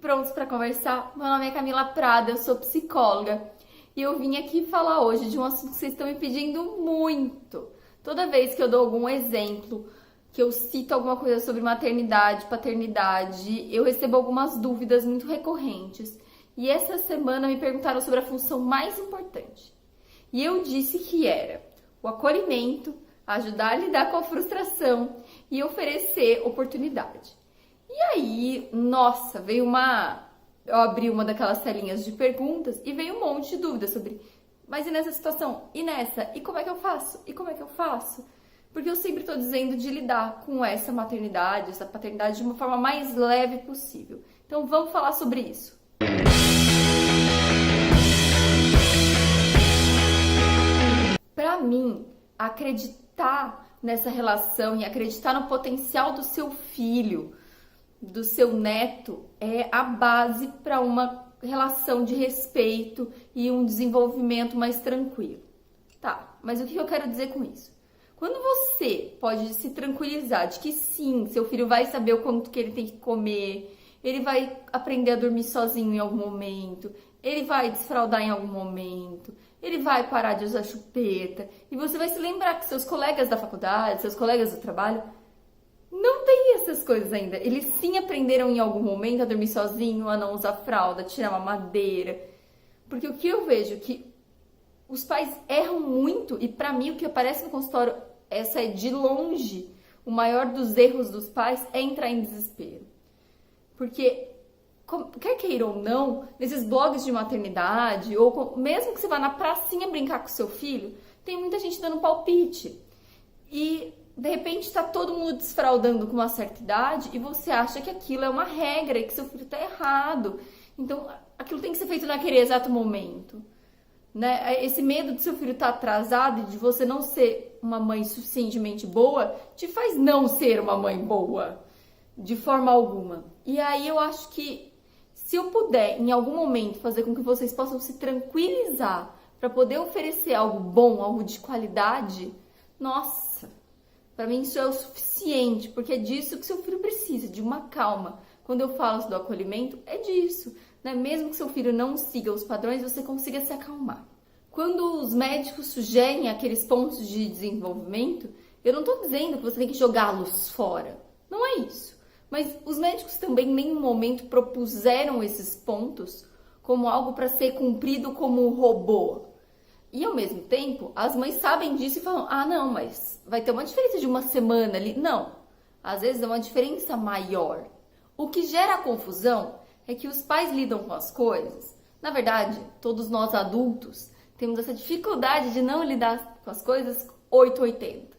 prontos para conversar? Meu nome é Camila Prada, eu sou psicóloga e eu vim aqui falar hoje de um assunto que vocês estão me pedindo muito. Toda vez que eu dou algum exemplo, que eu cito alguma coisa sobre maternidade, paternidade, eu recebo algumas dúvidas muito recorrentes. E essa semana me perguntaram sobre a função mais importante. E eu disse que era o acolhimento, ajudar a lidar com a frustração e oferecer oportunidade. E aí, nossa, eu abri uma daquelas telinhas de perguntas e veio um monte de dúvidas sobre, mas e nessa situação? E nessa? E como é que eu faço? E como é que eu faço? Porque eu sempre estou dizendo de lidar com essa maternidade, essa paternidade de uma forma mais leve possível. Então vamos falar sobre isso. Para mim, acreditar nessa relação e acreditar no potencial do seu filho, do seu neto, é a base para uma relação de respeito e um desenvolvimento mais tranquilo. Tá, mas o que eu quero dizer com isso? Quando você pode se tranquilizar de que sim, seu filho vai saber o quanto que ele tem que comer, ele vai aprender a dormir sozinho em algum momento, ele vai desfraldar em algum momento, ele vai parar de usar chupeta, e você vai se lembrar que seus colegas da faculdade, seus colegas do trabalho, não tem essas coisas ainda. Eles sim aprenderam em algum momento a dormir sozinho, a não usar fralda, a tirar mamadeira. Porque o que eu vejo é que os pais erram muito, e pra mim o que aparece no consultório, essa é de longe, o maior dos erros dos pais é entrar em desespero. Porque, quer queira ou não, nesses blogs de maternidade, ou mesmo que você vá na pracinha brincar com seu filho, tem muita gente dando palpite. E de repente tá todo mundo desfraldando com uma certa idade e você acha que aquilo é uma regra e que seu filho tá errado. Então, aquilo tem que ser feito naquele exato momento, né? Esse medo de seu filho estar atrasado e de você não ser uma mãe suficientemente boa te faz não ser uma mãe boa, de forma alguma. E aí eu acho que se eu puder, em algum momento, fazer com que vocês possam se tranquilizar para poder oferecer algo bom, algo de qualidade, nossa, para mim isso é o suficiente, porque é disso que seu filho precisa, de uma calma. Quando eu falo do acolhimento, é disso, né? Mesmo que seu filho não siga os padrões, você consiga se acalmar. Quando os médicos sugerem aqueles pontos de desenvolvimento, eu não estou dizendo que você tem que jogá-los fora. Não é isso. Mas os médicos também em nenhum momento propuseram esses pontos como algo para ser cumprido como um robô. E ao mesmo tempo, as mães sabem disso e falam, ah não, mas vai ter uma diferença de uma semana ali. Não, às vezes é uma diferença maior. O que gera confusão é que os pais lidam com as coisas. Na verdade, todos nós adultos temos essa dificuldade de não lidar com as coisas 880.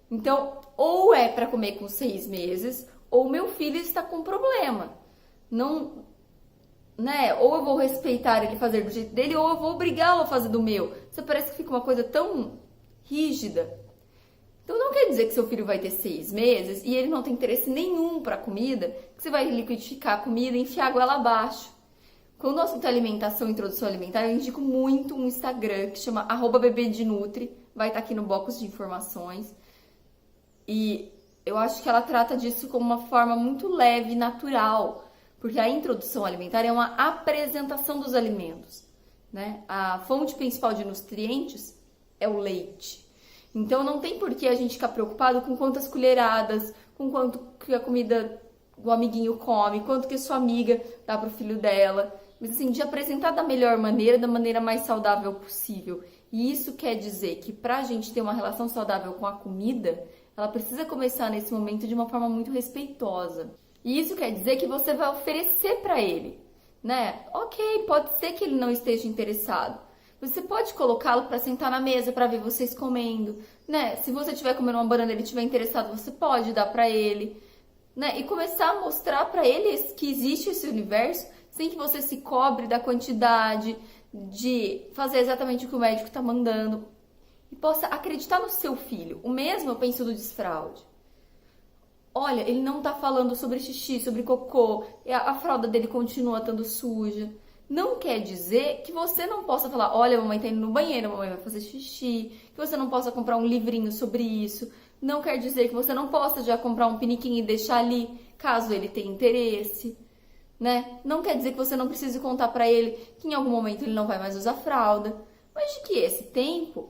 Então, ou é para comer com 6 meses, ou meu filho está com problema. Não, né? Ou eu vou respeitar ele fazer do jeito dele, ou eu vou obrigá-lo a fazer do meu. Isso parece que fica uma coisa tão rígida. Então não quer dizer que seu filho vai ter 6 meses e ele não tem interesse nenhum para comida, que você vai liquidificar a comida e enfiar a goela abaixo. Quando o assunto é alimentação, introdução alimentar, eu indico muito um Instagram que chama @bebednutri, vai estar aqui no box de informações. E eu acho que ela trata disso como uma forma muito leve e natural, porque a introdução alimentar é uma apresentação dos alimentos, né? A fonte principal de nutrientes é o leite. Então não tem por que a gente ficar preocupado com quantas colheradas, com quanto que a comida o amiguinho come, quanto que sua amiga dá pro filho dela. Mas assim, de apresentar da melhor maneira, da maneira mais saudável possível. E isso quer dizer que pra gente ter uma relação saudável com a comida, ela precisa começar nesse momento de uma forma muito respeitosa. E isso quer dizer que você vai oferecer para ele, né? Ok, pode ser que ele não esteja interessado. Você pode colocá-lo para sentar na mesa para ver vocês comendo, né? Se você estiver comendo uma banana e ele estiver interessado, você pode dar para ele, né? E começar a mostrar para ele que existe esse universo sem que você se cobre da quantidade, de fazer exatamente o que o médico está mandando. E possa acreditar no seu filho. O mesmo eu penso do desfraude. Olha, ele não tá falando sobre xixi, sobre cocô, a fralda dele continua estando suja. Não quer dizer que você não possa falar, olha, a mamãe tá indo no banheiro, a mamãe vai fazer xixi, que você não possa comprar um livrinho sobre isso. Não quer dizer que você não possa já comprar um piniquinho e deixar ali, caso ele tenha interesse. né? Não quer dizer que você não precise contar pra ele que em algum momento ele não vai mais usar fralda, mas de que esse tempo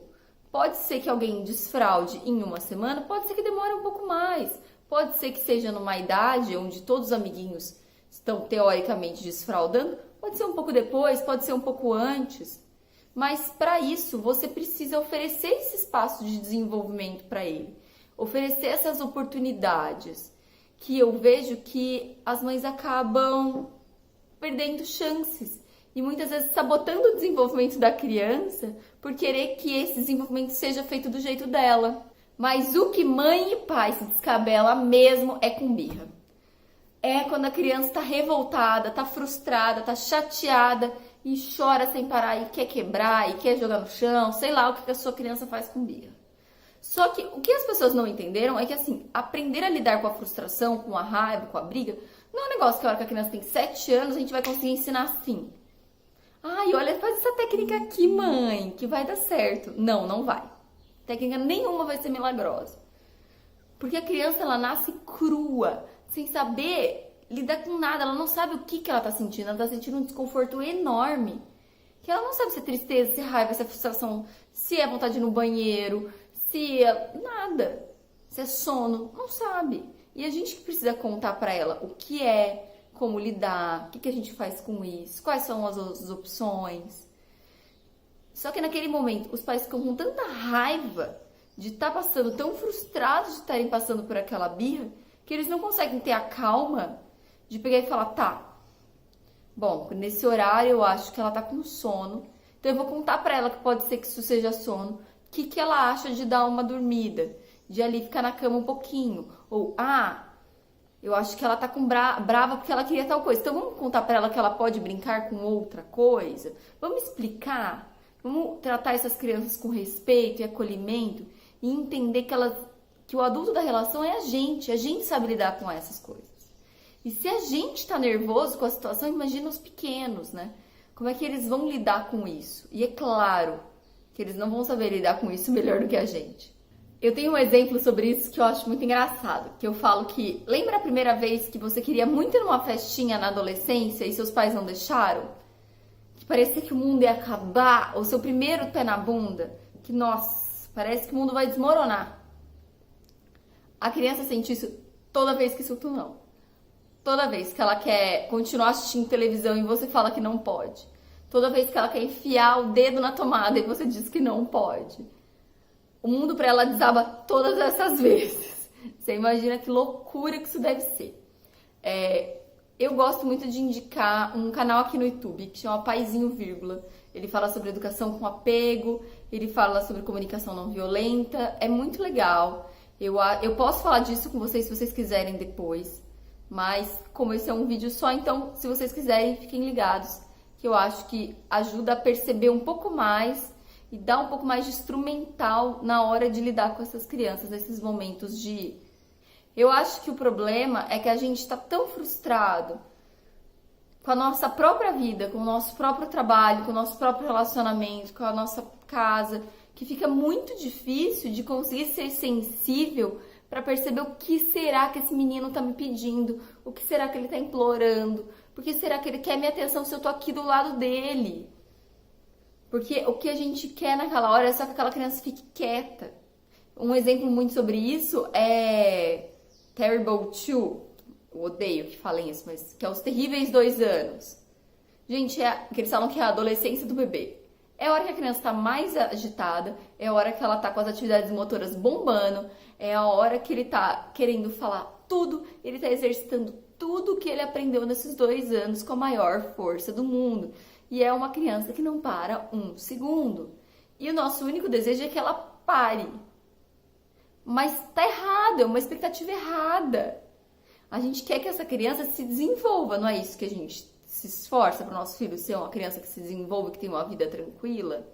pode ser que alguém desfraude em uma semana, pode ser que demore um pouco mais, pode ser que seja numa idade onde todos os amiguinhos estão teoricamente desfraudando, pode ser um pouco depois, pode ser um pouco antes. Mas para isso você precisa oferecer esse espaço de desenvolvimento para ele, oferecer essas oportunidades que eu vejo que as mães acabam perdendo chances e muitas vezes sabotando o desenvolvimento da criança por querer que esse desenvolvimento seja feito do jeito dela. Mas o que mãe e pai se descabela mesmo é com birra. É quando a criança está revoltada, está frustrada, está chateada e chora sem parar e quer quebrar e quer jogar no chão, sei lá o que a sua criança faz com birra. Só que o que as pessoas não entenderam é que, assim, aprender a lidar com a frustração, com a raiva, com a briga, não é um negócio que a hora que a criança tem 7 anos a gente vai conseguir ensinar assim. Ai, olha, faz essa técnica aqui, mãe, que vai dar certo. Não, não vai. Técnica nenhuma vai ser milagrosa. Porque a criança, ela nasce crua, sem saber lidar com nada. Ela não sabe o que ela tá sentindo. Ela tá sentindo um desconforto enorme. Que ela não sabe se é tristeza, se é raiva, se é frustração, se é vontade de ir no banheiro, se é nada. Se é sono, não sabe. E a gente que precisa contar pra ela o que é, como lidar, o que a gente faz com isso, quais são as opções. Só que naquele momento, os pais ficam com tanta raiva de estar passando, tão frustrados de estarem passando por aquela birra, que eles não conseguem ter a calma de pegar e falar, tá, bom, nesse horário eu acho que ela tá com sono, então eu vou contar pra ela que pode ser que isso seja sono, o que ela acha de dar uma dormida, de ali ficar na cama um pouquinho, ou, eu acho que ela tá brava porque ela queria tal coisa, então vamos contar pra ela que ela pode brincar com outra coisa, vamos explicar, vamos tratar essas crianças com respeito e acolhimento e entender que o adulto da relação é a gente sabe lidar com essas coisas. E se a gente tá nervoso com a situação, imagina os pequenos, né? Como é que eles vão lidar com isso? E é claro que eles não vão saber lidar com isso melhor do que a gente. Eu tenho um exemplo sobre isso que eu acho muito engraçado, que eu falo que, lembra a primeira vez que você queria muito ir numa festinha na adolescência e seus pais não deixaram? Que parecia que o mundo ia acabar, ou seu primeiro pé na bunda, que, nossa, parece que o mundo vai desmoronar. A criança sente isso toda vez que escuta um não. Toda vez que ela quer continuar assistindo televisão e você fala que não pode. Toda vez que ela quer enfiar o dedo na tomada e você diz que não pode. O mundo para ela desaba todas essas vezes. Você imagina que loucura que isso deve ser. Eu gosto muito de indicar um canal aqui no YouTube que chama Paizinho Vírgula. Ele fala sobre educação com apego, ele fala sobre comunicação não violenta. É muito legal. Eu posso falar disso com vocês se vocês quiserem depois. Mas como esse é um vídeo só, então se vocês quiserem, fiquem ligados. Que eu acho que ajuda a perceber um pouco mais e dá um pouco mais de instrumental na hora de lidar com essas crianças, nesses momentos de... Eu acho que o problema é que a gente está tão frustrado com a nossa própria vida, com o nosso próprio trabalho, com o nosso próprio relacionamento, com a nossa casa, que fica muito difícil de conseguir ser sensível para perceber o que será que esse menino tá me pedindo, o que será que ele tá implorando, por que será que ele quer minha atenção se eu tô aqui do lado dele? Porque o que a gente quer naquela hora é só que aquela criança fique quieta. Um exemplo muito sobre isso é Terrible 2, eu odeio que falem isso, mas que é os terríveis 2 anos. Gente, que eles falam que é a adolescência do bebê. É a hora que a criança tá mais agitada, é a hora que ela tá com as atividades motoras bombando, é a hora que ele tá querendo falar tudo, ele tá exercitando tudo que ele aprendeu nesses 2 anos com a maior força do mundo. E é uma criança que não para um segundo. E o nosso único desejo é que ela pare. Mas tá errado, é uma expectativa errada. A gente quer que essa criança se desenvolva, não é isso que a gente se esforça para o nosso filho ser uma criança que se desenvolva, que tem uma vida tranquila?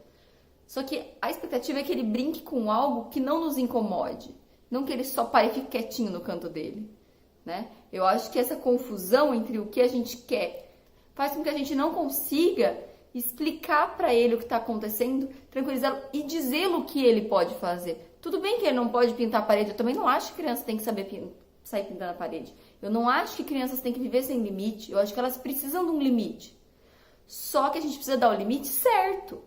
Só que a expectativa é que ele brinque com algo que não nos incomode. Não que ele só pare e fique quietinho no canto dele, né? Eu acho que essa confusão entre o que a gente quer faz com que a gente não consiga explicar para ele o que está acontecendo, tranquilizá-lo e dizê-lo o que ele pode fazer. Tudo bem que ele não pode pintar a parede, eu também não acho que criança tem que saber sair pintando a parede. Eu não acho que crianças têm que viver sem limite, eu acho que elas precisam de um limite. Só que a gente precisa dar o limite certo,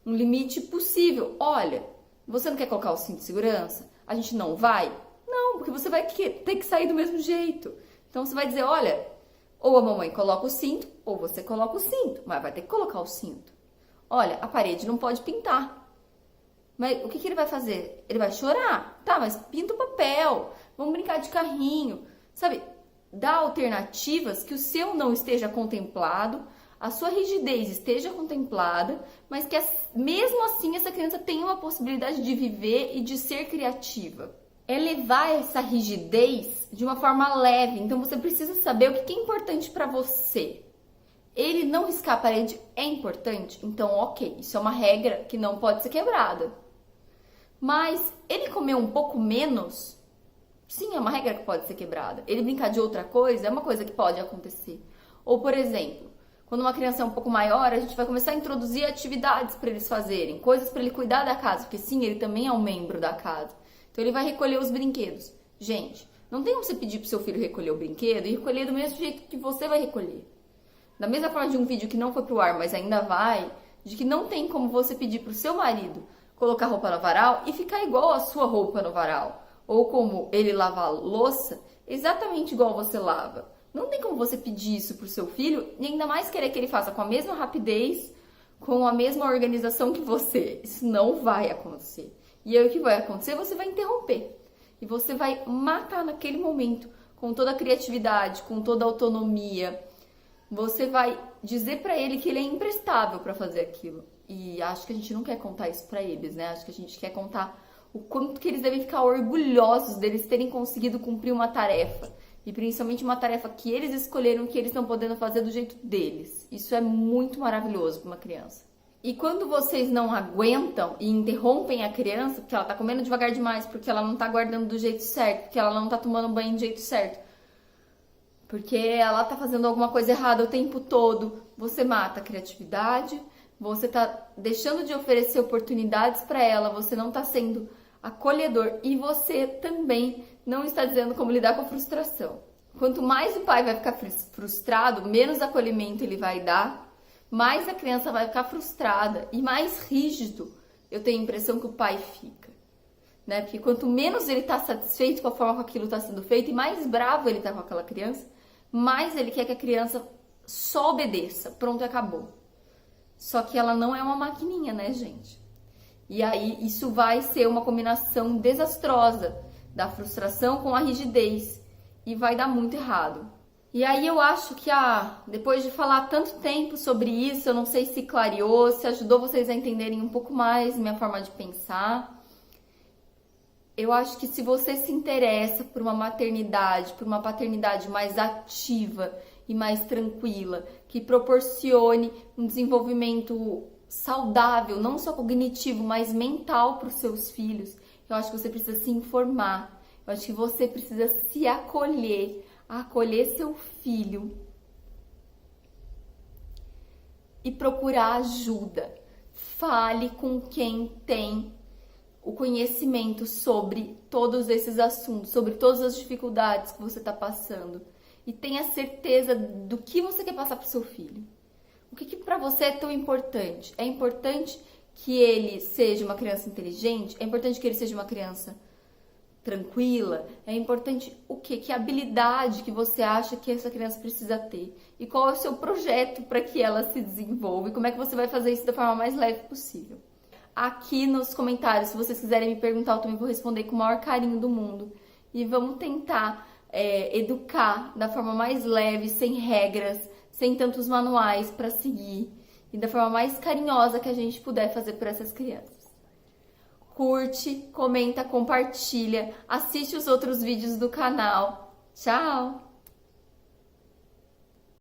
um limite possível. Olha, você não quer colocar o cinto de segurança? A gente não vai? Não, porque você vai ter que sair do mesmo jeito. Então você vai dizer, olha, ou a mamãe coloca o cinto, ou você coloca o cinto, mas vai ter que colocar o cinto. Olha, a parede não pode pintar. Mas o que ele vai fazer? Ele vai chorar. Tá, mas pinta o papel, vamos brincar de carrinho. Sabe, dá alternativas que o seu não esteja contemplado, a sua rigidez esteja contemplada, mas que mesmo assim essa criança tenha uma possibilidade de viver e de ser criativa. É levar essa rigidez de uma forma leve. Então você precisa saber o que é importante para você. Ele não riscar a parede é importante? Então, ok, isso é uma regra que não pode ser quebrada. Mas ele comer um pouco menos, sim, é uma regra que pode ser quebrada. Ele brincar de outra coisa é uma coisa que pode acontecer. Ou, por exemplo, quando uma criança é um pouco maior, a gente vai começar a introduzir atividades para eles fazerem, coisas para ele cuidar da casa, porque sim, ele também é um membro da casa. Então ele vai recolher os brinquedos. Gente, não tem como você pedir pro seu filho recolher o brinquedo e recolher do mesmo jeito que você vai recolher. Da mesma forma de um vídeo que não foi pro ar, mas ainda vai, de que não tem como você pedir pro seu marido colocar roupa no varal e ficar igual a sua roupa no varal. Ou como ele lava a louça, exatamente igual você lava. Não tem como você pedir isso pro seu filho e ainda mais querer que ele faça com a mesma rapidez, com a mesma organização que você. Isso não vai acontecer. E aí o que vai acontecer? Você vai interromper. E você vai matar naquele momento, com toda a criatividade, com toda a autonomia. Você vai dizer pra ele que ele é imprestável pra fazer aquilo. E acho que a gente não quer contar isso pra eles, né? Acho que a gente quer contar o quanto que eles devem ficar orgulhosos deles terem conseguido cumprir uma tarefa. E principalmente uma tarefa que eles escolheram, que eles estão podendo fazer do jeito deles. Isso é muito maravilhoso para uma criança. E quando vocês não aguentam e interrompem a criança, porque ela tá comendo devagar demais, porque ela não tá guardando do jeito certo, porque ela não tá tomando banho do jeito certo, porque ela tá fazendo alguma coisa errada o tempo todo, você mata a criatividade, você tá deixando de oferecer oportunidades para ela, você não tá sendo acolhedor e você também não está dizendo como lidar com a frustração. Quanto mais o pai vai ficar frustrado, menos acolhimento ele vai dar, mais a criança vai ficar frustrada e mais rígido eu tenho a impressão que o pai fica, né? Porque quanto menos ele está satisfeito com a forma que aquilo está sendo feito e mais bravo ele está com aquela criança, mais ele quer que a criança só obedeça. Pronto, acabou. Só que ela não é uma maquininha, né, gente? E aí isso vai ser uma combinação desastrosa da frustração com a rigidez e vai dar muito errado. E aí eu acho que depois de falar tanto tempo sobre isso, eu não sei se clareou, se ajudou vocês a entenderem um pouco mais minha forma de pensar. Eu acho que se você se interessa por uma maternidade, por uma paternidade mais ativa e mais tranquila, que proporcione um desenvolvimento saudável, não só cognitivo, mas mental para os seus filhos, eu acho que você precisa se informar. Eu acho que você precisa se acolher seu filho e procurar ajuda. Fale com quem tem o conhecimento sobre todos esses assuntos, sobre todas as dificuldades que você está passando. E tenha certeza do que você quer passar para o seu filho. O que para você é tão importante? É importante que ele seja uma criança inteligente? É importante que ele seja uma criança tranquila? É importante o quê? Que habilidade que você acha que essa criança precisa ter? E qual é o seu projeto para que ela se desenvolva? E como é que você vai fazer isso da forma mais leve possível? Aqui nos comentários, se vocês quiserem me perguntar, eu também vou responder com o maior carinho do mundo. E vamos tentar educar da forma mais leve, sem regras, sem tantos manuais para seguir. E da forma mais carinhosa que a gente puder fazer por essas crianças. Curte, comenta, compartilha, assiste os outros vídeos do canal. Tchau!